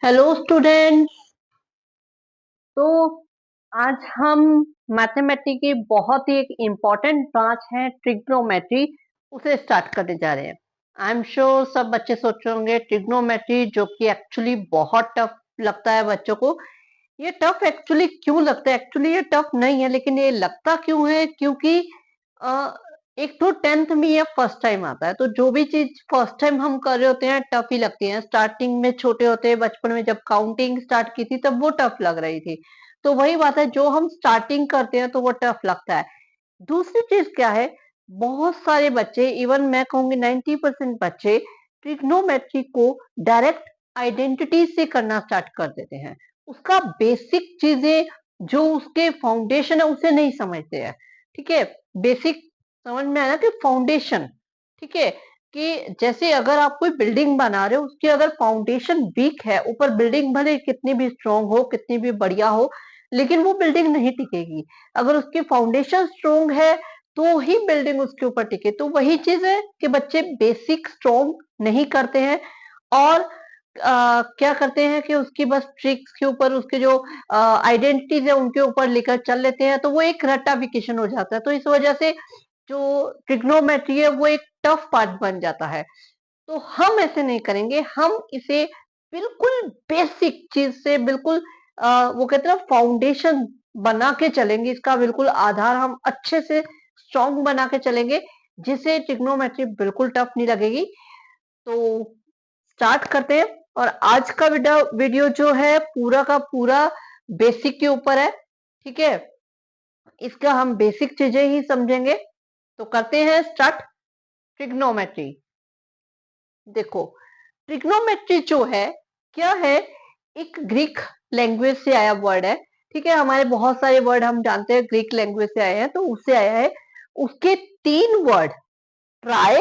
Hello students. तो आज हम मैथमेटिक्स की बहुत ही एक इम्पॉर्टेंट ब्रांच है ट्रिग्नोमेट्री, उसे स्टार्ट करने जा रहे हैं। आई एम श्योर सब बच्चे सोच रहे होंगे ट्रिग्नोमेट्री जो कि एक्चुअली बहुत टफ लगता है बच्चों को। ये टफ एक्चुअली क्यों लगता है? एक्चुअली ये टफ नहीं है, लेकिन ये लगता क्यों है? क्योंकि अ, एक तो 10th में ये फर्स्ट टाइम आता है, तो जो भी चीज फर्स्ट टाइम हम कर रहे होते हैं टफ ही लगती है। स्टार्टिंग में छोटे होते हैं, बचपन में जब काउंटिंग स्टार्ट की थी तब वो टफ लग रही थी। तो वही बात है, जो हम स्टार्टिंग करते हैं तो वो टफ लगता है। दूसरी चीज क्या है, बहुत सारे बच्चे, इवन मैं कहूंगी 90% बच्चे ट्रिग्नोमेट्री को डायरेक्ट आइडेंटिटी से करना स्टार्ट कर देते हैं। उसका बेसिक चीजें जो उसके फाउंडेशन है उसे नहीं समझते हैं। ठीक है, बेसिक समझ में आया कि फाउंडेशन, ठीक है, कि जैसे अगर आप कोई बिल्डिंग बना रहे हो, उसकी अगर फाउंडेशन वीक है, ऊपर बिल्डिंग भले कितनी भी स्ट्रांग हो, कितनी भी बढ़िया हो, लेकिन वो बिल्डिंग नहीं टिकेगी। अगर उसकी फाउंडेशन स्ट्रांग है तो ही बिल्डिंग उसके ऊपर टिके। तो वही चीज है कि बच्चे बेसिक स्ट्रांग नहीं करते हैं और क्या करते हैं कि उसकी बस ट्रिक्स के ऊपर, उसके जो आइडेंटिटीज है उनके ऊपर लेकर चल लेते हैं, तो वो एक रट्टाफिकेशन हो जाता है। तो इस वजह से जो ट्रिग्नोमेट्री है वो एक टफ पार्ट बन जाता है। तो हम ऐसे नहीं करेंगे, हम इसे बिल्कुल बेसिक चीज से बिल्कुल वो कहते हैं फाउंडेशन बना के चलेंगे। इसका बिल्कुल आधार हम अच्छे से स्ट्रॉन्ग बना के चलेंगे, जिससे ट्रिग्नोमेट्री बिल्कुल टफ नहीं लगेगी। तो स्टार्ट करते हैं। और आज का वीडियो जो है पूरा का पूरा बेसिक के ऊपर है। ठीक है, इसका हम बेसिक चीजें ही समझेंगे। तो करते हैं स्टार्ट। ट्रिग्नोमेट्री, देखो ट्रिग्नोमेट्री जो है क्या है, एक ग्रीक लैंग्वेज से आया वर्ड है। ठीक है, हमारे बहुत सारे वर्ड हम जानते हैं ग्रीक लैंग्वेज से आए हैं, तो उससे आया है। उसके तीन वर्ड, ट्राई,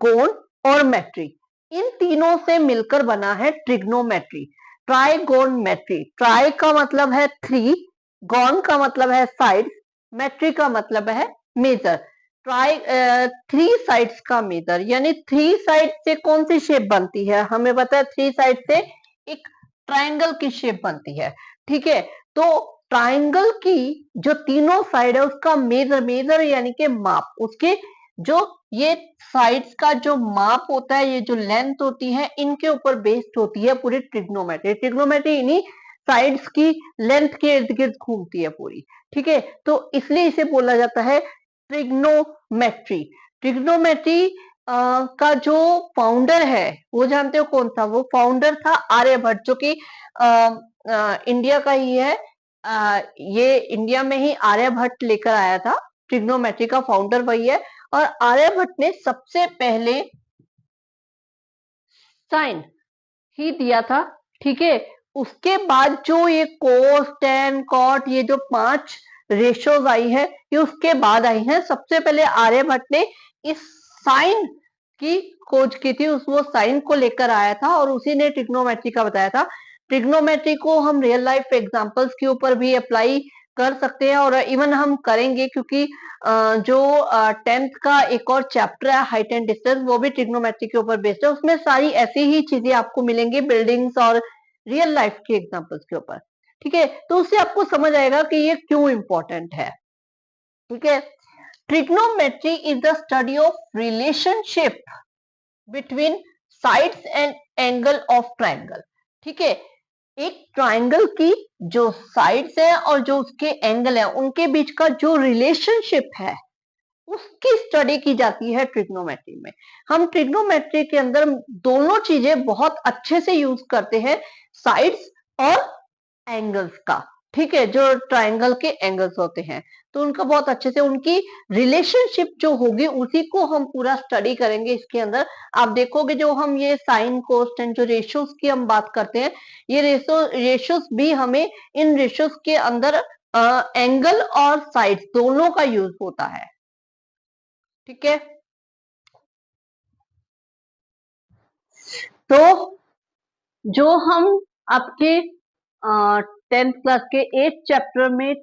गोन और मेट्री, इन तीनों से मिलकर बना है ट्रिग्नोमेट्री। ट्राई गोन मेट्री, ट्राई का मतलब है थ्री, गॉन का मतलब है साइड, मेट्री का मतलब है मेजर। ट्राई थ्री साइड्स का मेजर, यानी थ्री साइड से कौन सी शेप बनती है? हमें पता है थ्री साइड से एक ट्राइंगल की शेप बनती है। ठीक है, तो ट्राइंगल की जो तीनों साइड है उसका मेजर, मेजर यानी कि माप, उसके जो ये साइड्स का जो माप होता है, ये जो लेंथ होती है, इनके ऊपर बेस्ड होती है पूरी ट्रिग्नोमेट्री। ट्रिग्नोमेट्री इन्हीं साइड्स की लेंथ के इर्द गिर्द घूमती है पूरी। ठीक है, तो इसलिए इसे बोला जाता है ट्रिग्नोमेट्री। ट्रिग्नोमेट्री का जो फाउंडर है वो जानते हो कौन था? वो फाउंडर था आर्यभट्ट, जो कि इंडिया का ही है। ये इंडिया में ही आर्यभट्ट लेकर आया था। ट्रिग्नोमेट्री का फाउंडर वही है। और आर्यभट्ट ने सबसे पहले साइन ही दिया था। ठीक है, उसके बाद जो ये कोस, टेन, कॉट, ये जो पांच रेशोज आई है, ये उसके बाद आई है। सबसे पहले आर्यभट्ट ने इस साइन की खोज की थी, उस वो साइन को लेकर आया था और उसी ने ट्रिग्नोमेट्री का बताया था। ट्रिग्नोमेट्री को हम रियल लाइफ एग्जांपल्स के ऊपर भी अप्लाई कर सकते हैं, और इवन हम करेंगे, क्योंकि जो 10th का एक और चैप्टर है हाइट एंड डिस्टेंस, वो भी ट्रिग्नोमेट्री के ऊपर बेस्ड है। उसमें सारी ऐसी ही चीजें आपको मिलेंगी, बिल्डिंग्स और रियल लाइफ के एग्जांपल्स के ऊपर। ठीक है, तो उससे आपको समझ आएगा कि ये क्यों इंपॉर्टेंट है। ठीक है, trigonometry is the study of relationship between sides and angle of triangle. ठीक है, एक ट्राइंगल की जो साइड्स है और जो उसके एंगल है, उनके बीच का जो रिलेशनशिप है, उसकी स्टडी की जाती है ट्रिग्नोमेट्री में। हम ट्रिग्नोमेट्री के अंदर दोनों चीजें बहुत अच्छे से यूज करते हैं, साइड्स और एंगल्स का। ठीक है, जो ट्राइंगल के एंगल्स होते हैं, तो उनका बहुत अच्छे से, उनकी रिलेशनशिप जो होगी उसी को हम पूरा स्टडी करेंगे इसके अंदर। आप देखोगे जो हम ये साइन, कोस, जो रेशियोज की हम बात करते हैं, ये रेशियोज भी हमें, इन रेशियोज के अंदर एंगल और साइड दोनों का यूज होता है। ठीक है, तो जो हम आपके 10th क्लास के 8th चैप्टर में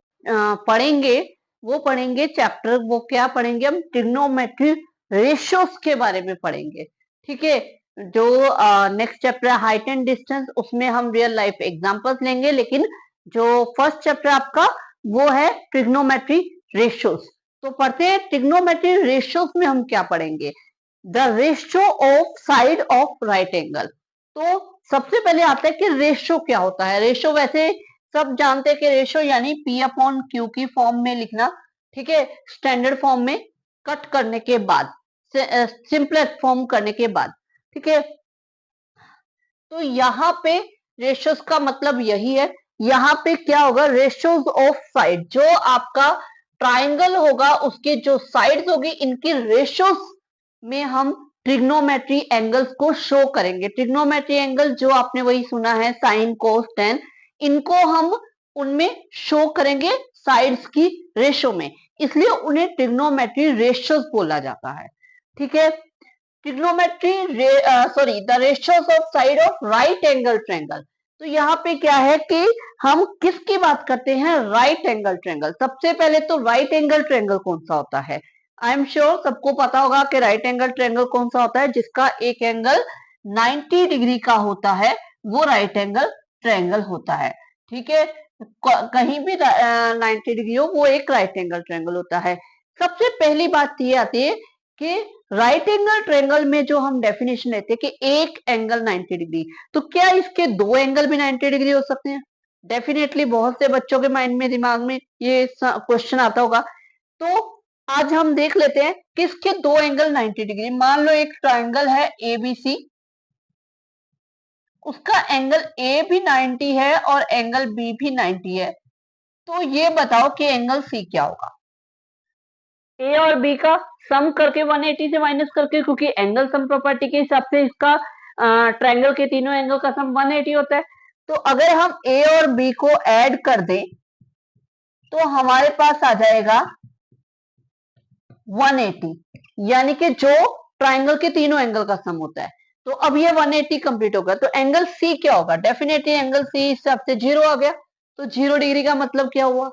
पढ़ेंगे, वो पढ़ेंगे चैप्टर, वो क्या पढ़ेंगे हम? ट्रिग्नोमेट्री रेशियोज के बारे में पढ़ेंगे। ठीक है, जो नेक्स्ट चैप्टर है हाइट एंड डिस्टेंस, उसमें हम रियल लाइफ एग्जांपल्स लेंगे, लेकिन जो फर्स्ट चैप्टर आपका वो है ट्रिग्नोमेट्री रेशियोज। तो पढ़ते हैं ट्रिग्नोमेट्री रेशियोज में हम क्या पढ़ेंगे, the ratio of side of right angle. तो सबसे पहले आता है कि रेशियो क्या होता है। रेशियो वैसे सब जानते हैं कि रेशियो यानी पी अपॉन क्यू की फॉर्म में लिखना, ठीक है, स्टैंडर्ड फॉर्म में कट करने के बाद, सिंपलेस्ट फॉर्म करने के बाद, ठीक है। तो यहाँ पे रेशियोज का मतलब यही है, यहाँ पे क्या होगा, रेशियोज ऑफ साइड, जो आपका ट्राइंगल होगा उसके जो साइड्स होगी इनकी रेशियोज में हम ट्रिग्नोमेट्री एंगल्स को शो करेंगे। ट्रिग्नोमेट्री एंगल जो आपने वही सुना है साइन कोस टेन, इनको हम उनमें शो करेंगे साइड्स की रेशियो में, इसलिए उन्हें ट्रिग्नोमेट्री रेशियोज बोला जाता है, ठीक है। Trigonometry sorry the ratios of side of right angle triangle. तो यहाँ पे क्या है कि हम किसकी बात करते हैं, राइट एंगल ट्रायंगल। सबसे पहले तो राइट एंगल ट्रायंगल कौन सा होता है, आई एम श्योर सबको पता होगा कि राइट एंगल ट्रायंगल कौन सा होता है, जिसका एक एंगल 90 डिग्री का होता है, वो राइट एंगल ट्रायंगल होता है, ठीक है। कहीं भी 90 डिग्री हो वो एक राइट एंगल ट्रायंगल होता है। सबसे पहली बात ये आती है कि राइट एंगल ट्रायंगल में जो हम डेफिनेशन लेते हैं कि एक एंगल 90 डिग्री, तो क्या इसके दो एंगल भी 90 डिग्री हो सकते हैं? डेफिनेटली बहुत से बच्चों के माइंड में, दिमाग में ये क्वेश्चन आता होगा। तो आज हम देख लेते हैं कि इसके दो एंगल 90 डिग्री। मान लो एक ट्रायंगल है एबीसी, उसका एंगल ए भी 90 है और एंगल बी भी 90 है। तो ये बताओ कि एंगल सी क्या होगा। ए और बी का सम करके 180 से माइनस करके, क्योंकि एंगल सम प्रॉपर्टी के हिसाब से इसका ट्रायंगल के तीनों एंगल का सम 180 होता है। तो अगर हम ए और बी को ऐड कर दें तो हमारे पास आ जाएगा 180, यानी कि जो ट्रायंगल के तीनों एंगल का सम होता है। तो अब ये 180 कंप्लीट होगा, तो एंगल सी क्या होगा, डेफिनेटली एंगल सी इस हिसाब से 0 आ गया। तो 0 डिग्री का मतलब क्या हुआ,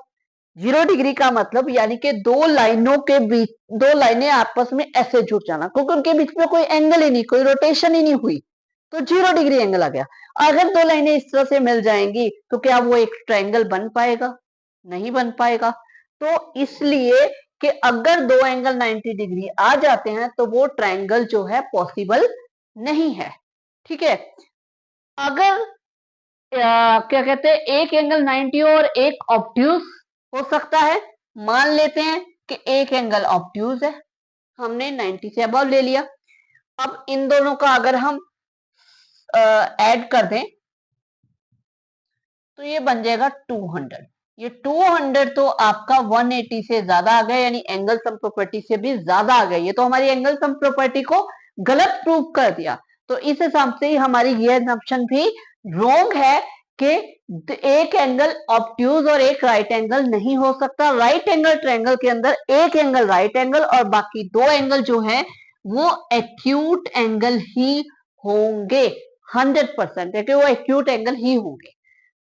0 डिग्री का मतलब यानी कि दो लाइनों के बीच, दो लाइनें आपस में ऐसे जुड़ जाना, क्योंकि उनके बीच में कोई एंगल ही नहीं, कोई रोटेशन ही नहीं हुई, तो 0 डिग्री एंगल आ गया। अगर दो लाइनें इस तरह से मिल जाएंगी तो क्या वो एक ट्रायंगल बन पाएगा, नहीं बन पाएगा। तो इसलिए कि अगर दो एंगल 90 डिग्री आ जाते हैं तो वो ट्रायंगल जो है पॉसिबल नहीं है, ठीक है। अगर क्या कहते हैं एक एंगल 90 और एक ऑब्ट्यूज हो सकता है, मान लेते हैं कि एक एंगल ऑब्ट्यूज है, हमने 90 से अबव ले लिया। अब इन दोनों का अगर हम ऐड कर दें तो ये बन जाएगा 200। ये 200 तो आपका 180 से ज्यादा आ गया, यानी एंगल सम प्रॉपर्टी से भी ज्यादा आ गया। ये तो हमारी एंगल सम प्रॉपर्टी को गलत प्रूव कर दिया। तो इस हिसाब से ही हमारी ये assumption भी रॉन्ग है कि एक एंगल ऑब्ट्यूज और एक राइट एंगल नहीं हो सकता। राइट एंगल ट्रायंगल के अंदर एक एंगल राइट एंगल और बाकी दो एंगल जो है वो एक्यूट एंगल ही होंगे। 100% है कि वो एक्यूट एंगल ही होंगे,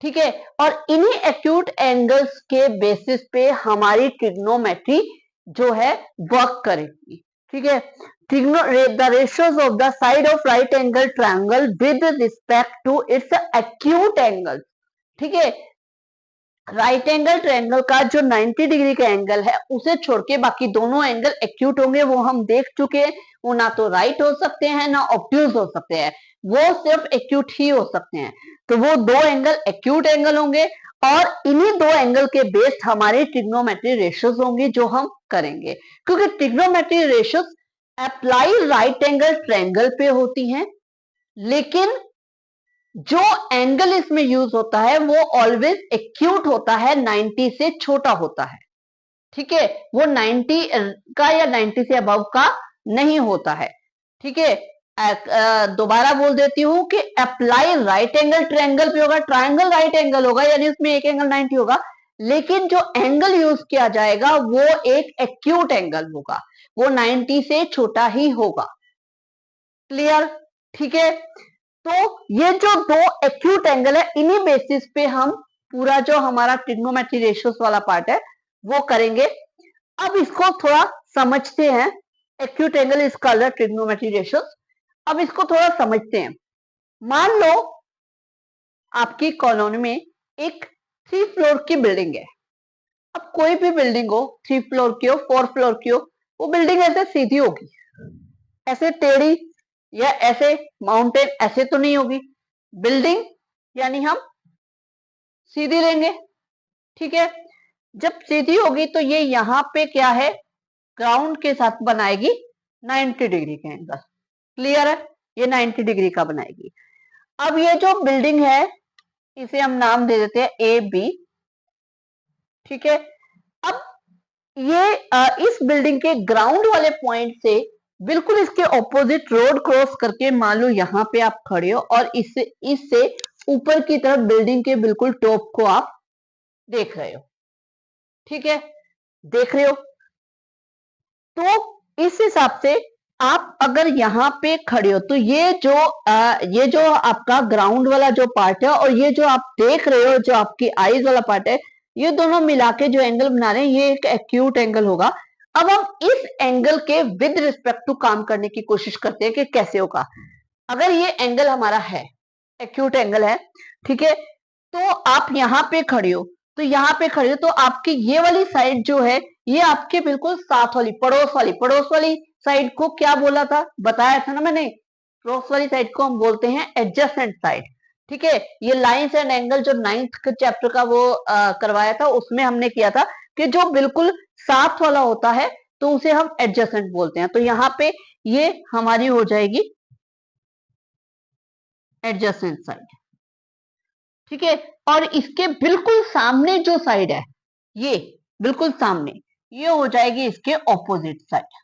ठीक है। और इन्हीं एक्यूट एंगल्स के बेसिस पे हमारी ट्रिग्नोमेट्री जो है वर्क करेगी, ठीक है। The ratios of the side of right angle triangle with respect to its acute angle, ठीक है। राइट एंगल ट्रायंगल का जो 90 डिग्री का एंगल है उसे छोड़ के बाकी दोनों एंगल एक्यूट होंगे, वो हम देख चुके हैं। वो ना तो राइट हो सकते हैं ना ऑब्ट्यूज हो सकते हैं, वो सिर्फ एक्यूट ही हो सकते हैं। तो वो दो एंगल एक्यूट एंगल होंगे और इन्हीं दो एंगल के बेस्ड हमारी ट्रिग्नोमेट्री रेशियोज होंगी जो हम करेंगे, क्योंकि trigonometry ratios apply right angle triangle पे होती हैं, लेकिन जो एंगल इसमें यूज होता है वो ऑलवेज एक्यूट होता है, 90 से छोटा होता है, ठीक है। वो 90 का या 90 से अबव का नहीं होता है, ठीक है। दोबारा बोल देती हूं कि अप्लाई राइट एंगल ट्रायंगल पे होगा, ट्रायंगल राइट एंगल होगा यानी उसमें एक एंगल 90 होगा, लेकिन जो एंगल यूज किया जाएगा वो एक एक्यूट एंगल होगा, वो 90 से छोटा ही होगा। क्लियर, ठीक है। तो ये जो दो एक्यूट एंगल है इन्हीं बेसिस पे हम पूरा जो हमारा ट्रिग्नोमेट्री रेशियोज वाला पार्ट है वो करेंगे। अब इसको थोड़ा समझते हैं। Acute angle is called trigonometry ratios. अब इसको थोड़ा समझते हैं। मान लो आपकी कॉलोनी में एक 3 फ्लोर की बिल्डिंग है। अब कोई भी बिल्डिंग हो, 3 फ्लोर की हो, 4 फ्लोर की हो, वो बिल्डिंग ऐसे सीधी होगी, ऐसे टेढ़ी या ऐसे माउंटेन ऐसे तो नहीं होगी। बिल्डिंग यानी हम सीधी लेंगे, ठीक है। जब सीधी होगी तो ये यहाँ पे क्या है, ग्राउंड के साथ बनाएगी 90 डिग्री का एंगल। क्लियर है, ये 90 डिग्री का बनाएगी। अब ये जो बिल्डिंग है इसे हम नाम दे देते हैं ए बी, ठीक है। अब ये इस बिल्डिंग के ग्राउंड वाले पॉइंट से बिल्कुल इसके ऑपोजिट रोड क्रॉस करके मान लो यहाँ पे आप खड़े हो और इससे ऊपर की तरफ बिल्डिंग के बिल्कुल टॉप को आप देख रहे हो, ठीक है, देख रहे हो। तो इस हिसाब से आप अगर यहाँ पे खड़े हो तो ये जो आपका ग्राउंड वाला जो पार्ट है और ये जो आप देख रहे हो जो आपकी आईज वाला पार्ट है, ये दोनों मिला के जो एंगल बना रहे हैं ये एक एक्यूट एंगल होगा। अब हम इस एंगल के विद रिस्पेक्ट टू काम करने की कोशिश करते हैं कि कैसे होगा। अगर ये एंगल हमारा है, एक्यूट एंगल है, ठीक है, तो आप यहाँ पे खड़े हो, तो यहाँ पे खड़े हो तो आपकी ये वाली साइड जो है ये आपके बिल्कुल साथ वाली पड़ोस वाली साइड को क्या बोला था, बताया था ना मैंने, पड़ोस वाली साइड को हम बोलते हैं एडजेसेंट साइड, ठीक है। ये लाइंस एंड एंगल जो 9th चैप्टर का वो करवाया था उसमें हमने किया था कि जो बिल्कुल साथ वाला होता है तो उसे हम एडजेसेंट बोलते हैं। तो यहाँ पे ये हमारी हो जाएगी एडजेसेंट साइड, ठीक है। और इसके बिल्कुल सामने जो साइड है, ये बिल्कुल सामने, ये हो जाएगी इसके ऑपोजिट साइड।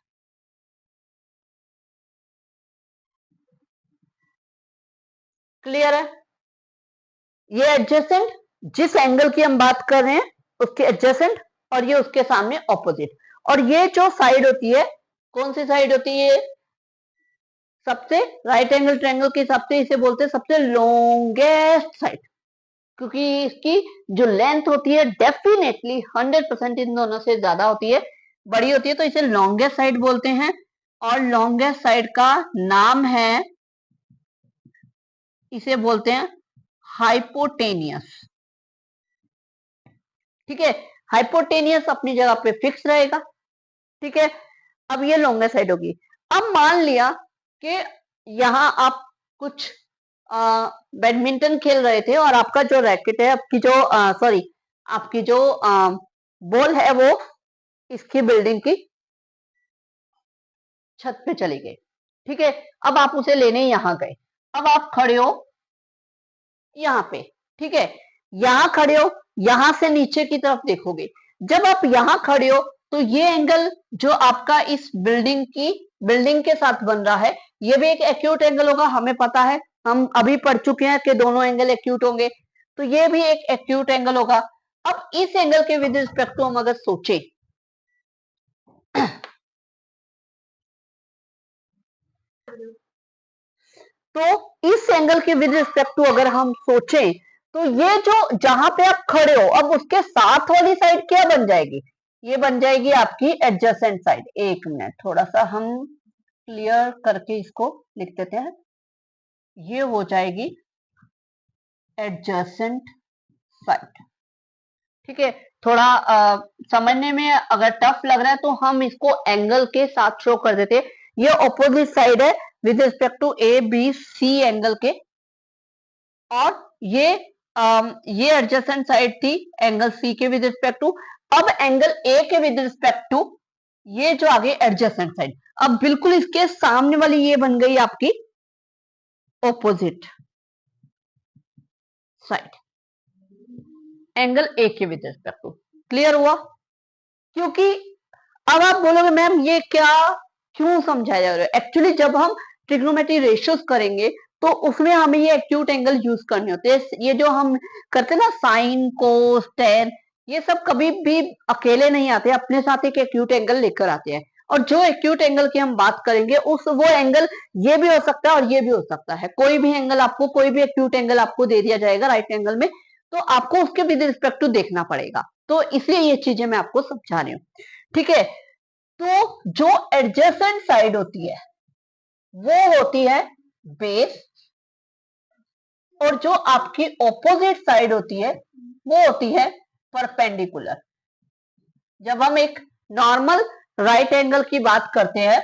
क्लियर है, ये एडजेसेंट जिस एंगल की हम बात कर रहे हैं उसके एडजेसेंट, और ये उसके सामने ऑपोजिट। और ये जो साइड होती है, कौन सी साइड होती है, सबसे राइट एंगल ट्रायंगल के हिसाब से इसे बोलते हैं सबसे लॉन्गेस्ट साइड, क्योंकि इसकी जो लेंथ होती है डेफिनेटली 100% इन दोनों से ज्यादा होती है, बड़ी होती है, तो इसे लॉन्गेस्ट साइड बोलते हैं। और लॉन्गेस्ट साइड का नाम है, इसे बोलते हैं हाइपोटेनियस, ठीक है। हाइपोटेनियस अपनी जगह पे फिक्स रहेगा, ठीक है। अब ये लॉन्गेस्ट साइड होगी। अब मान लिया कि यहाँ आप कुछ बैडमिंटन खेल रहे थे और आपका जो रैकेट है, आपकी जो सॉरी आपकी जो बॉल है वो इसकी बिल्डिंग की छत पे चली गई, ठीक है। अब आप उसे लेने यहाँ गए, अब आप खड़े हो यहाँ पे, ठीक है, यहाँ खड़े हो, यहाँ से नीचे की तरफ देखोगे। जब आप यहाँ खड़े हो तो ये एंगल जो आपका इस बिल्डिंग के साथ बन रहा है ये भी एक एक्यूट एंगल होगा, हमें पता है, हम अभी पढ़ चुके हैं कि दोनों एंगल एक्यूट होंगे, तो ये भी एक एक्यूट एंगल होगा। अब इस एंगल के विद रिस्पेक्ट टू हम अगर सोचे तो इस एंगल के विद रिस्पेक्ट टू अगर हम सोचें तो ये जो जहां पे आप खड़े हो अब उसके साथ वाली साइड क्या बन जाएगी, ये बन जाएगी आपकी एडजेसेंट साइड। एक मिनट थोड़ा सा हम क्लियर करके इसको लिख देते हैं, ये हो जाएगी एडजेसेंट साइड, ठीक है। थोड़ा समझने में अगर टफ लग रहा है तो हम इसको एंगल के साथ शो कर देते हैं। ये ऑपोजिट साइड है with respect to A B C angle के, और ये ये एडजेसेंट साइड थी एंगल सी के विद रिस्पेक्ट टू। अब एंगल ए के विद रिस्पेक्ट टू ये जो आगे एडजेसेंट साइड, अब बिल्कुल इसके सामने वाली ये बन गई आपकी ऑपोजिट साइड, एंगल ए के विद रिस्पेक्ट टू। क्लियर हुआ, क्योंकि अब आप बोलोगे मैम ये क्या क्यों समझाया जा रहा है, एक्चुअली जब हम ट्रिग्नोमेट्री रेशियोज करेंगे तो उसमें हमें ये एक्यूट एंगल यूज करने होते हैं। ये जो हम करते हैं ना साइन कोस टेन, ये सब कभी भी अकेले नहीं आते, अपने साथ एक एक्यूट एंगल लेकर आते हैं। और जो एक्यूट एंगल की हम बात करेंगे उस वो एंगल ये भी हो सकता है और ये भी हो सकता है, कोई भी एंगल आपको, कोई भी एक्यूट एंगल आपको दे दिया जाएगा राइट एंगल में, तो आपको उसके विद रिस्पेक्ट टू देखना पड़ेगा। तो इसलिए ये चीजें मैं आपको समझा रही हूँ, ठीक है। तो जो एडजेसेंट साइड होती है वो होती है बेस, और जो आपकी ऑपोजिट साइड होती है वो होती है परपेंडिकुलर। जब हम एक नॉर्मल राइट एंगल की बात करते हैं,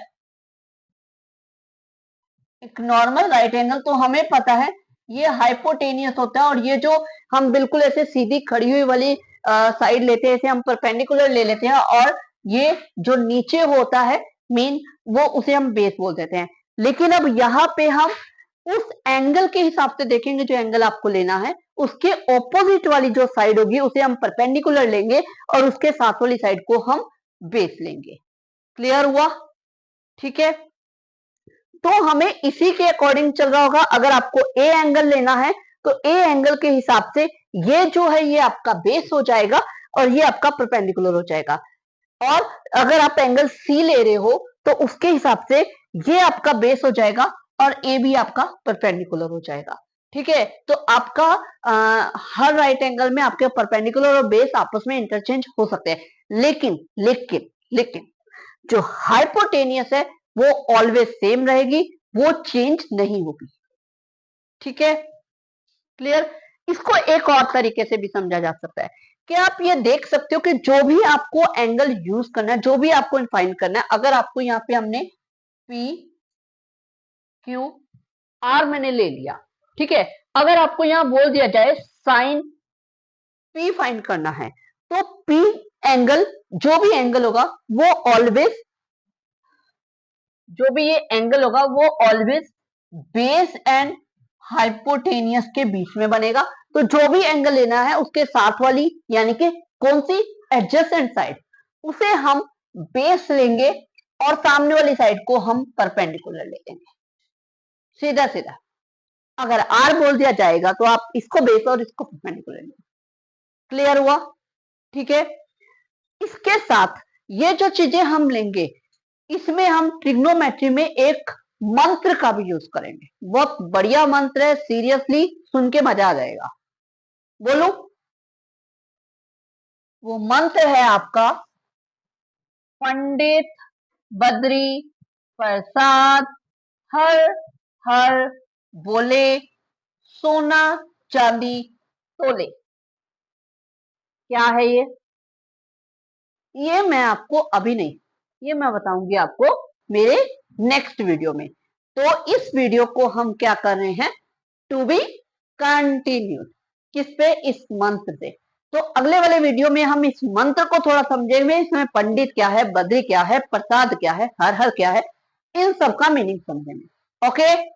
एक नॉर्मल राइट एंगल, तो हमें पता है ये हाइपोटेनियस होता है, और ये जो हम बिल्कुल ऐसे सीधी खड़ी हुई वाली साइड लेते हैं, इसे हम परपेंडिकुलर ले लेते हैं, और ये जो नीचे होता है मेन, वो उसे हम बेस बोल देते हैं। लेकिन अब यहाँ पे हम उस एंगल के हिसाब से देखेंगे, जो एंगल आपको लेना है उसके ऑपोजिट वाली जो साइड होगी उसे हम परपेंडिकुलर लेंगे, और उसके साथ वाली साइड को हम बेस लेंगे। क्लियर हुआ? ठीक है, तो हमें इसी के अकॉर्डिंग चल रहा होगा। अगर आपको ए एंगल लेना है तो ए एंगल के हिसाब से ये जो है ये आपका बेस हो जाएगा, और ये आपका परपेंडिकुलर हो जाएगा। और अगर आप एंगल सी ले रहे हो तो उसके हिसाब से ये आपका बेस हो जाएगा, और ए भी आपका परपेंडिकुलर हो जाएगा। ठीक है, तो आपका हर राइट एंगल में आपके परपेंडिकुलर और बेस आपस में इंटरचेंज हो सकते हैं, लेकिन लेकिन लेकिन जो हाइपोटेनियस है वो ऑलवेज सेम रहेगी, वो चेंज नहीं होगी। ठीक है, क्लियर? इसको एक और तरीके से भी समझा जा सकता है कि आप ये देख सकते हो कि जो भी आपको एंगल यूज करना है, जो भी आपको फाइंड करना है, अगर आपको यहाँ पे हमने पी क्यू आर मैंने ले लिया, ठीक है, अगर आपको यहाँ बोल दिया जाए साइन पी फाइंड करना है, तो पी एंगल, जो भी एंगल होगा वो ऑलवेज, जो भी ये एंगल होगा वो ऑलवेज बेस एंड हाइपोटेनियस के बीच में बनेगा। तो जो भी एंगल लेना है उसके साथ वाली, यानी कि कौन सी, एडजेसेंट साइड, उसे हम बेस लेंगे, और सामने वाली साइड को हम परपेंडिकुलर ले लेंगे। सीधा सीधा अगर आर बोल दिया जाएगा तो आप इसको बेस और इसको परपेंडिकुलर लेंगे। क्लियर हुआ? ठीक है, इसके साथ ये जो चीजें हम लेंगे, इसमें हम ट्रिग्नोमेट्री में एक मंत्र का भी यूज करेंगे। बहुत बढ़िया मंत्र है, सीरियसली सुन के मजा आ जाएगा। बोलो, वो मंत्र है आपका पंडित बद्री प्रसाद हर हर बोले, सोना चांदी तोले। क्या है ये मैं आपको अभी नहीं, ये मैं बताऊंगी आपको मेरे नेक्स्ट वीडियो में। तो इस वीडियो को हम क्या कर रहे हैं, टू बी कंटिन्यूड, किस पे, इस मंत्र से। तो अगले वाले वीडियो में हम इस मंत्र को थोड़ा समझेंगे, इसमें पंडित क्या है, बद्री क्या है, प्रसाद क्या है, हर हर क्या है, इन सब का मीनिंग समझेंगे। ओके।